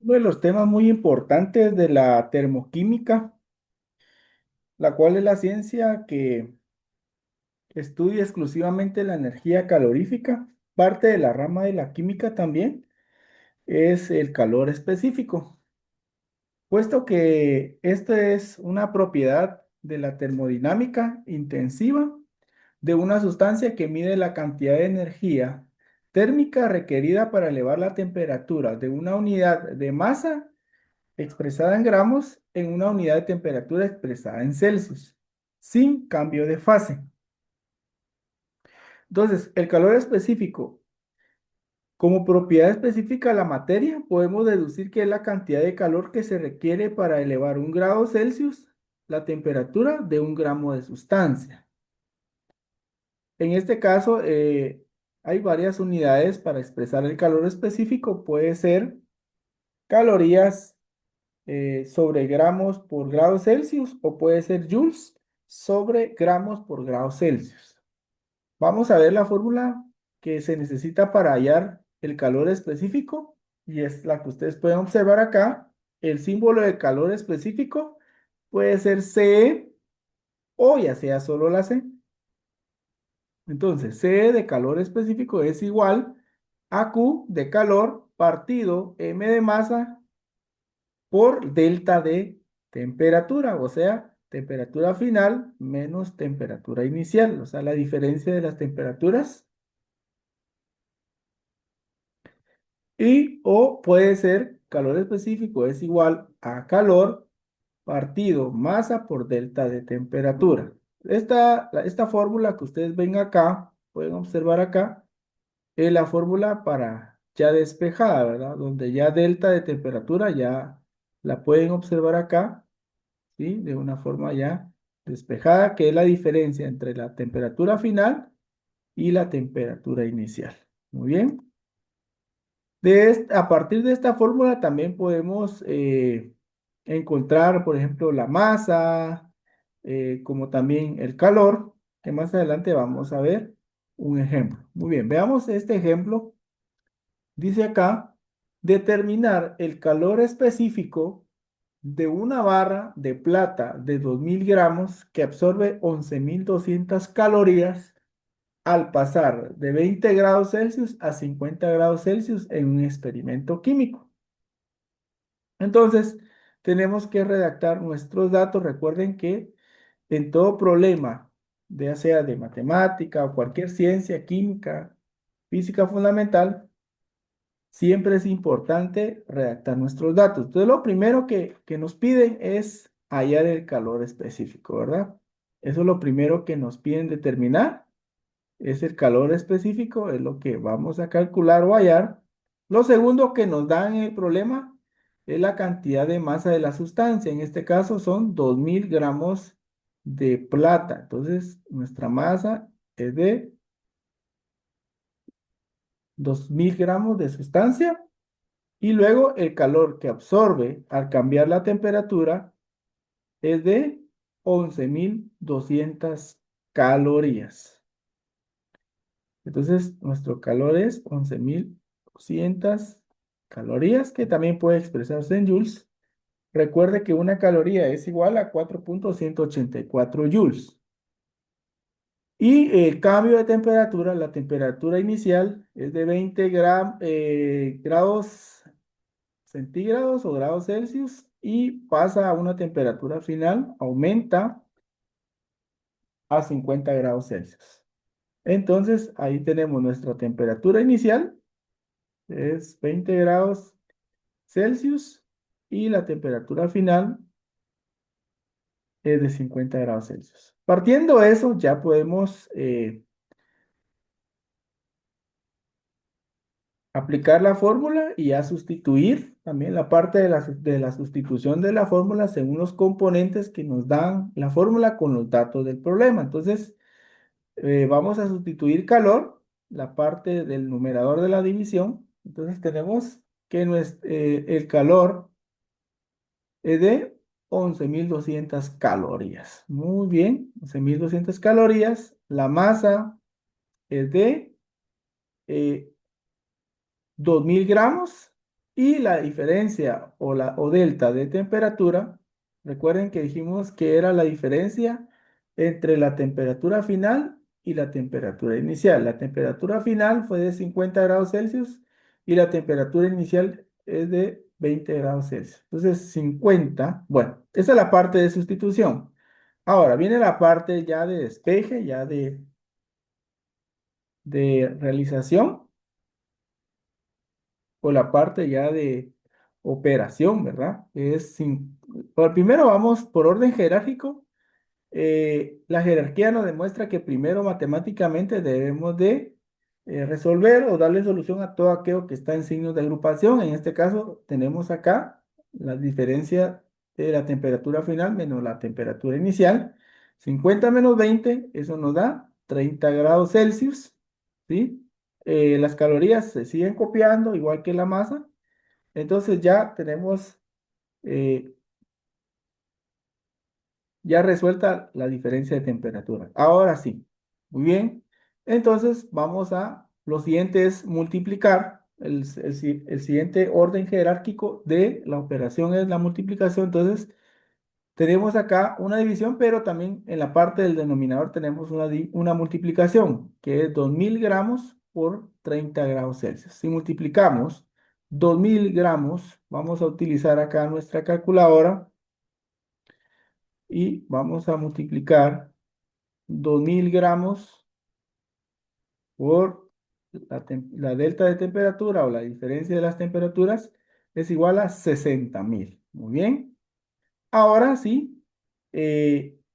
Uno de los temas muy importantes de la termoquímica, la cual es la ciencia que estudia exclusivamente la energía calorífica, parte de la rama de la química también, es el calor específico, puesto que esta es una propiedad de la termodinámica intensiva de una sustancia que mide la cantidad de energía térmica requerida para elevar la temperatura de una unidad de masa expresada en gramos en una unidad de temperatura expresada en Celsius, sin cambio de fase. Entonces, el calor específico, como propiedad específica de la materia, podemos deducir que es la cantidad de calor que se requiere para elevar 1 grado Celsius la temperatura de 1 gramo de sustancia. En este caso, hay varias unidades para expresar el calor específico. Puede ser calorías sobre gramos por grado Celsius o puede ser joules sobre gramos por grado Celsius. Vamos a ver la fórmula que se necesita para hallar el calor específico y es la que ustedes pueden observar acá. El símbolo de calor específico puede ser Ce o ya sea solo la C. Entonces, C de calor específico es igual a Q de calor partido M de masa por delta de temperatura, o sea, temperatura final menos temperatura inicial, o sea, la diferencia de las temperaturas. Y o puede ser calor específico es igual a calor partido masa por delta de temperatura. Esta fórmula que ustedes ven acá, pueden observar acá, es la fórmula para ya despejada, ¿verdad? Donde ya delta de temperatura ya la pueden observar acá, ¿sí? De una forma ya despejada, que es la diferencia entre la temperatura final y la temperatura inicial. Muy bien. A partir de esta fórmula también podemos encontrar, por ejemplo, la masa, como también el calor, que más adelante vamos a ver un ejemplo. Muy bien, veamos este ejemplo. Dice acá, determinar el calor específico de una barra de plata de 2000 gramos que absorbe 11.200 calorías al pasar de 20 grados Celsius a 50 grados Celsius en un experimento químico. Entonces, tenemos que redactar nuestros datos. Recuerden que en todo problema, ya sea de matemática o cualquier ciencia, química, física fundamental, siempre es importante redactar nuestros datos. Entonces, lo primero que nos piden es hallar el calor específico, ¿verdad? Eso es lo primero que nos piden determinar. Es el calor específico, es lo que vamos a calcular o hallar. Lo segundo que nos dan en el problema es la cantidad de masa de la sustancia. En este caso son 2000 gramos de plata. Entonces, nuestra masa es de 2000 gramos de sustancia. Y luego el calor que absorbe al cambiar la temperatura es de 11.200 calorías. Entonces, nuestro calor es 11.200 calorías, que también puede expresarse en joules. Recuerde que una caloría es igual a 4,184 joules. Y el cambio de temperatura, la temperatura inicial es de 20 grados centígrados o grados Celsius y pasa a una temperatura final, aumenta a 50 grados Celsius. Entonces, ahí tenemos nuestra temperatura inicial, es 20 grados Celsius y la temperatura final es de 50 grados Celsius. Partiendo de eso, ya podemos aplicar la fórmula y ya sustituir también la parte de la sustitución de la fórmula según los componentes que nos dan la fórmula con los datos del problema. Entonces, vamos a sustituir calor, la parte del numerador de la división. Entonces, tenemos que el calor es de 11.200 calorías. Muy bien, 11.200 calorías. La masa es de 2000 gramos y la diferencia o delta de temperatura, recuerden que dijimos que era la diferencia entre la temperatura final y la temperatura inicial. La temperatura final fue de 50 grados Celsius y la temperatura inicial es de 20 grados Celsius. Entonces, 50, bueno, esa es la parte de sustitución. Ahora viene la parte ya de despeje, ya de realización o la parte ya de operación, ¿verdad? Primero vamos por orden jerárquico. La jerarquía nos demuestra que primero matemáticamente debemos de resolver o darle solución a todo aquello que está en signos de agrupación. En este caso tenemos acá la diferencia de la temperatura final menos la temperatura inicial. 50 menos 20, eso nos da 30 grados Celsius, ¿sí? Las calorías se siguen copiando, igual que la masa. Entonces ya tenemos eh, ya resuelta la diferencia de temperatura. Ahora sí, muy bien. Entonces vamos a, lo siguiente es multiplicar. El siguiente orden jerárquico de la operación es la multiplicación. Entonces tenemos acá una división, pero también en la parte del denominador tenemos una multiplicación, que es 2000 gramos por 30 grados Celsius. Si multiplicamos 2000 gramos, vamos a utilizar acá nuestra calculadora y vamos a multiplicar 2000 gramos por la delta de temperatura o la diferencia de las temperaturas es igual a 60.000. Muy bien. Ahora sí,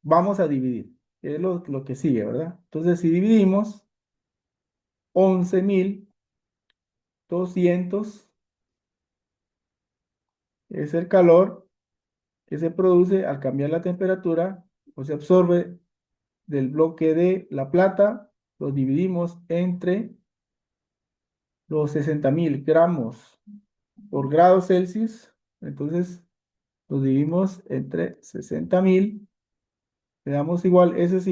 vamos a dividir. Es lo que sigue, ¿verdad? Entonces, si dividimos 11.200 es el calor que se produce al cambiar la temperatura o se absorbe del bloque de la plata, lo dividimos entre los 60.000 gramos por grado Celsius. Entonces, lo dividimos entre 60.000. Le damos igual, eso es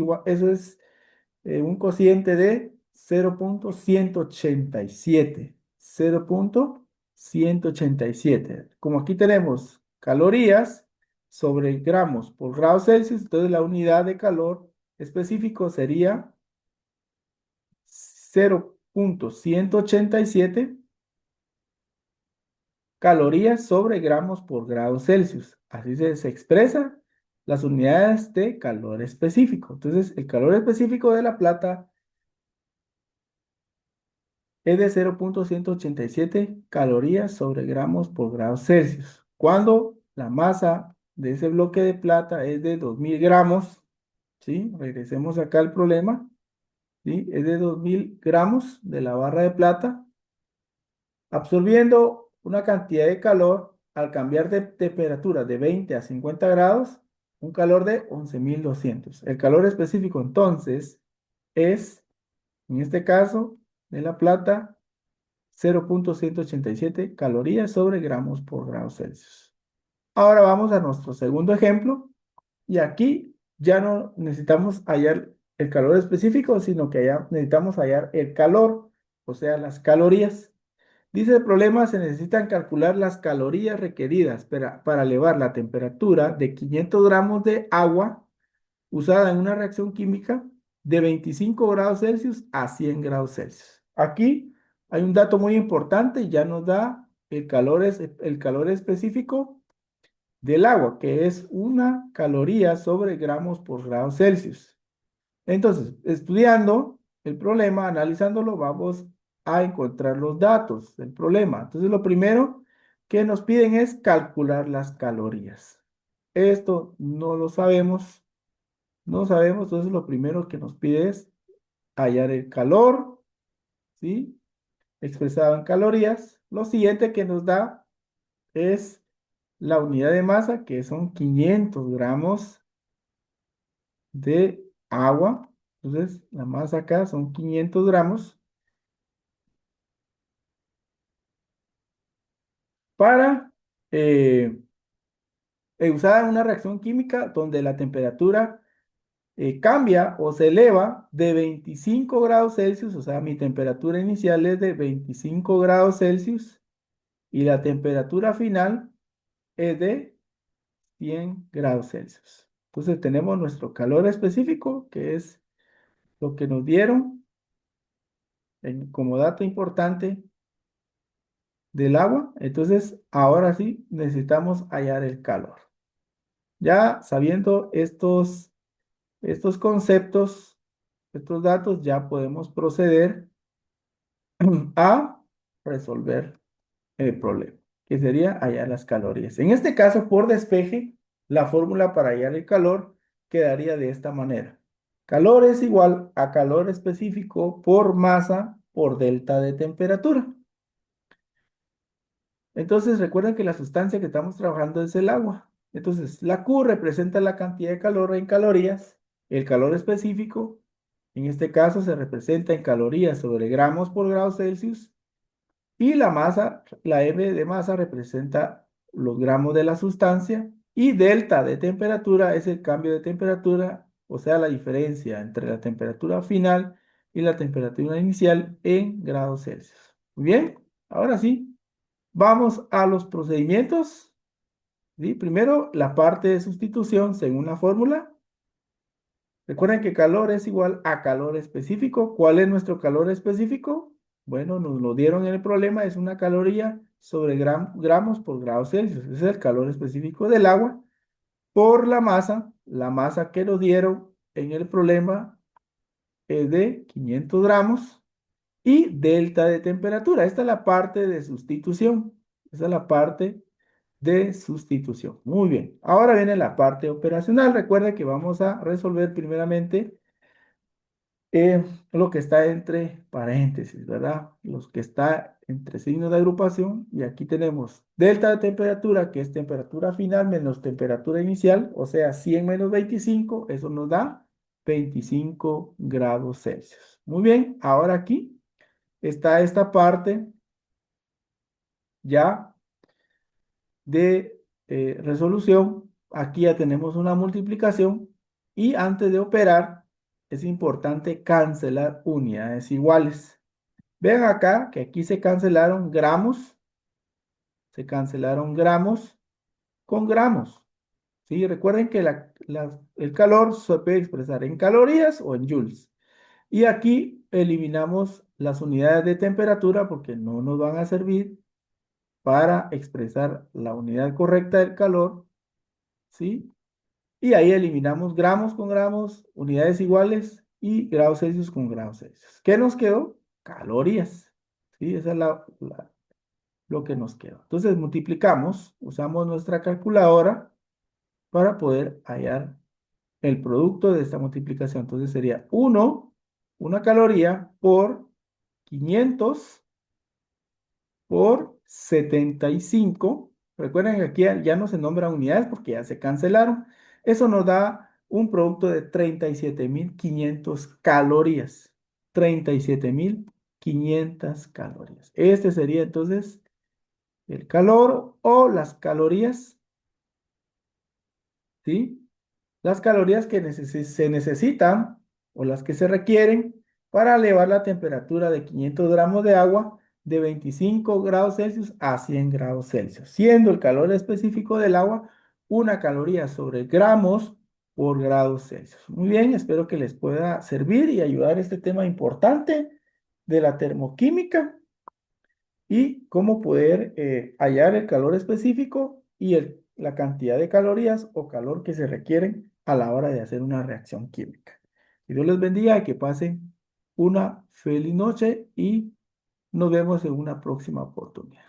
un cociente de 0.187. 0.187. Como aquí tenemos calorías sobre gramos por grado Celsius, entonces la unidad de calor específico sería 0.187 calorías sobre gramos por grado Celsius. Así se expresa las unidades de calor específico. Entonces, el calor específico de la plata es de 0.187 calorías sobre gramos por grado Celsius. Cuando la masa de ese bloque de plata es de 2000 gramos, ¿sí? Regresemos acá al problema, ¿sí? Es de 2000 gramos de la barra de plata absorbiendo una cantidad de calor al cambiar de temperatura de 20 a 50 grados, un calor de 11.200. El calor específico entonces es, en este caso, de la plata, 0.187 calorías sobre gramos por grado Celsius. Ahora vamos a nuestro segundo ejemplo y aquí ya no necesitamos hallar el calor específico, sino que ya necesitamos hallar el calor, o sea, las calorías. Dice el problema, se necesitan calcular las calorías requeridas para elevar la temperatura de 500 gramos de agua usada en una reacción química de 25 grados Celsius a 100 grados Celsius. Aquí hay un dato muy importante, ya nos da el calor específico del agua, que es una caloría sobre gramos por grado Celsius. Entonces, estudiando el problema, analizándolo, vamos a encontrar los datos del problema. Entonces, lo primero que nos piden es calcular las calorías. Esto no lo sabemos, no sabemos, entonces lo primero que nos pide es hallar el calor, ¿sí? Expresado en calorías. Lo siguiente que nos da es la unidad de masa, que son 500 gramos de agua. Entonces, la masa acá son 500 gramos para usada en una reacción química donde la temperatura cambia o se eleva de 25 grados Celsius, o sea, mi temperatura inicial es de 25 grados Celsius y la temperatura final es de 100 grados Celsius. Entonces tenemos nuestro calor específico, que es lo que nos dieron como dato importante del agua. Entonces, ahora sí necesitamos hallar el calor. Ya sabiendo estos conceptos, estos datos, ya podemos proceder a resolver el problema, que sería hallar las calorías. En este caso, por despeje, la fórmula para hallar el calor quedaría de esta manera. Calor es igual a calor específico por masa por delta de temperatura. Entonces, recuerden que la sustancia que estamos trabajando es el agua. Entonces, la Q representa la cantidad de calor en calorías. El calor específico, en este caso, se representa en calorías sobre gramos por grado Celsius. Y la masa, la M de masa representa los gramos de la sustancia. Y delta de temperatura es el cambio de temperatura, o sea, la diferencia entre la temperatura final y la temperatura inicial en grados Celsius. Muy bien, ahora sí. Vamos a los procedimientos. ¿Sí? Primero, la parte de sustitución según la fórmula. Recuerden que calor es igual a calor específico. ¿Cuál es nuestro calor específico? Bueno, nos lo dieron en el problema. Es una caloría sobre gramos por grado Celsius. Ese es el calor específico del agua por la masa. La masa que nos dieron en el problema es de 500 gramos. Y delta de temperatura. Esta es la parte de sustitución. Esa es la parte de sustitución. Muy bien. Ahora viene la parte operacional. Recuerda que vamos a resolver primeramente lo que está entre paréntesis, ¿verdad? Los que está entre signos de agrupación. Y aquí tenemos delta de temperatura, que es temperatura final menos temperatura inicial, o sea, 100 menos 25, eso nos da 25 grados Celsius. Muy bien. Ahora aquí está esta parte ya de resolución. Aquí ya tenemos una multiplicación y antes de operar es importante cancelar unidades iguales. Vean acá que aquí se cancelaron gramos con gramos. ¿Sí? Recuerden que el calor se puede expresar en calorías o en joules. Y aquí eliminamos las unidades de temperatura porque no nos van a servir para expresar la unidad correcta del calor, ¿sí? Y ahí eliminamos gramos con gramos, unidades iguales y grados Celsius con grados Celsius. ¿Qué nos quedó? Calorías, ¿sí? Esa es lo que nos quedó. Entonces multiplicamos, usamos nuestra calculadora para poder hallar el producto de esta multiplicación. Entonces sería una caloría por 500 por 75. Recuerden que aquí ya no se nombran unidades porque ya se cancelaron. Eso nos da un producto de 37.500 calorías. 37.500 calorías. Este sería entonces el calor o las calorías, ¿sí? Las calorías que se necesitan o las que se requieren para elevar la temperatura de 500 gramos de agua de 25 grados Celsius a 100 grados Celsius, siendo el calor específico del agua una caloría sobre gramos por grados Celsius. Muy bien, espero que les pueda servir y ayudar este tema importante de la termoquímica y cómo poder hallar el calor específico y la cantidad de calorías o calor que se requieren a la hora de hacer una reacción química. Que Dios les bendiga y que pasen una feliz noche y nos vemos en una próxima oportunidad.